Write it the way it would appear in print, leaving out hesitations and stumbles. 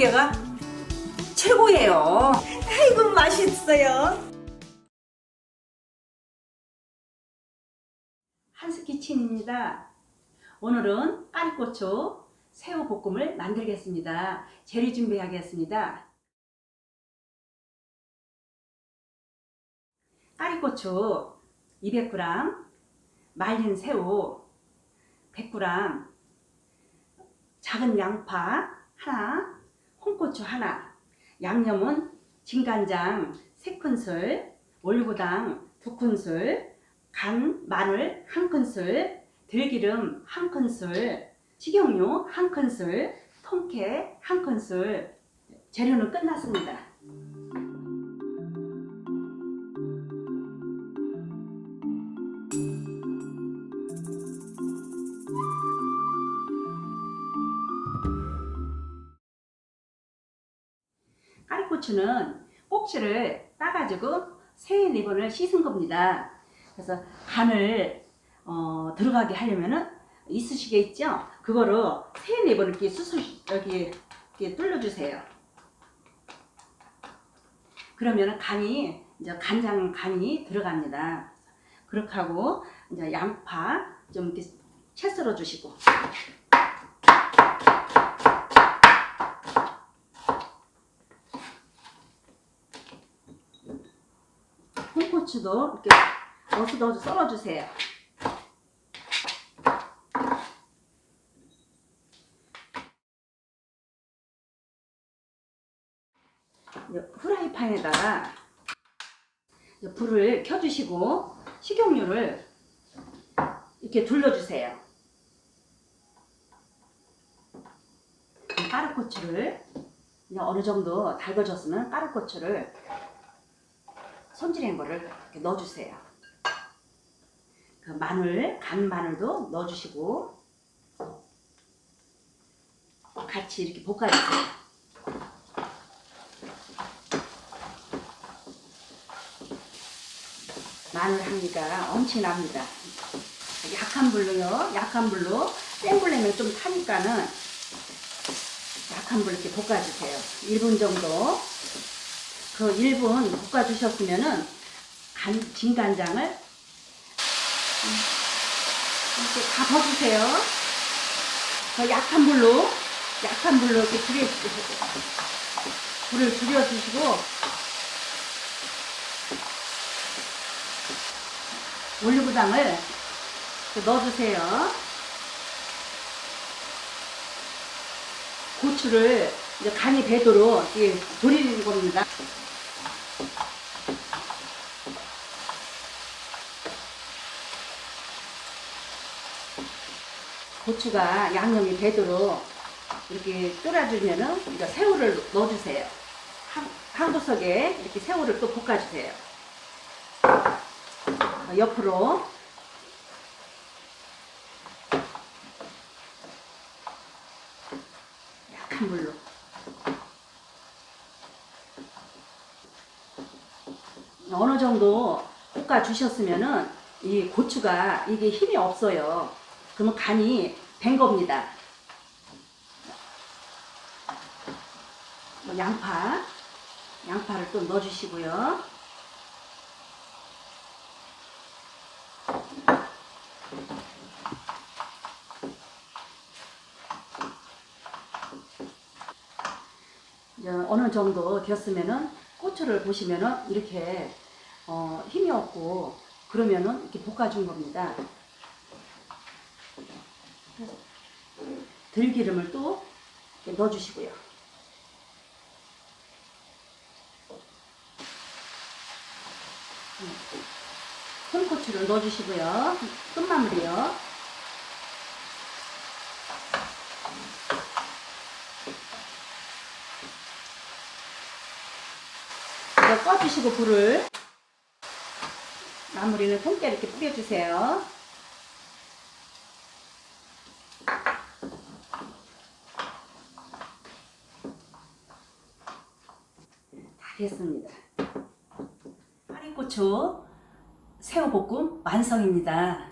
부침개가 최고예요. 아이고 맛있어요. 한스키친입니다. 오늘은 까리고추 새우 볶음을 만들겠습니다. 재료 준비하겠습니다. 까리고추 200g, 말린 새우 100g, 작은 양파 하나, 홍고추 하나, 양념은 진간장 3큰술, 올리고당 2큰술, 간, 마늘 1큰술, 들기름 1큰술, 식용유 1큰술, 통깨 1큰술. 재료는 끝났습니다. 까리고추는 꼭지를 따가지고 3, 4번을 씻은 겁니다. 그래서 간을 들어가게 하려면은 이쑤시개 있죠? 그거로 3, 4번 이렇게 여기 이렇게 뚫어주세요. 그러면은 간이 이제 간장 간이 들어갑니다. 그렇게 하고 이제 양파 좀 이렇게 채 썰어 주시고. 홍고추도 이렇게 어슷어슷 썰어주세요. 후라이팬에다가 불을 켜주시고 식용유를 이렇게 둘러주세요. 까르고추를 어느 정도 달궈졌으면 까르고추를 손질한 거를 이렇게 넣어주세요. 그 마늘, 간 마늘도 넣어주시고 같이 이렇게 볶아주세요. 마늘 향기가 엄청납니다. 약한 불로요. 약한 불로 센 불 내면 좀 타니까는 약한 불로 이렇게 볶아주세요. 1분 정도. 그 1분 볶아주셨으면은 진간장을 이렇게 다 버주세요. 그 약한 불로 이렇게 불을 줄여주시고 올리고당을 넣어주세요. 고추를 이제 간이 배도록 이렇게 졸이는 겁니다. 고추가 양념이 배도록 이렇게 끓여주면은 이제 새우를 넣어주세요. 한 구석에 이렇게 새우를 또 볶아주세요. 옆으로 약한 불로 어느 정도 볶아 주셨으면은 이 고추가 이게 힘이 없어요. 그러면 간이 된 겁니다. 양파를 또 넣어주시고요. 이제 어느 정도 되었으면은 고추를 보시면은 이렇게 힘이 없고 그러면은 이렇게 볶아준 겁니다. 들기름을 또 이렇게 넣어주시고요. 홍고추를 넣어주시고요. 끝마무리요. 이거 꺼주시고 불을 마무리는 통깨 이렇게 뿌려주세요. 다 됐습니다. 까리고추 새우볶음 완성입니다.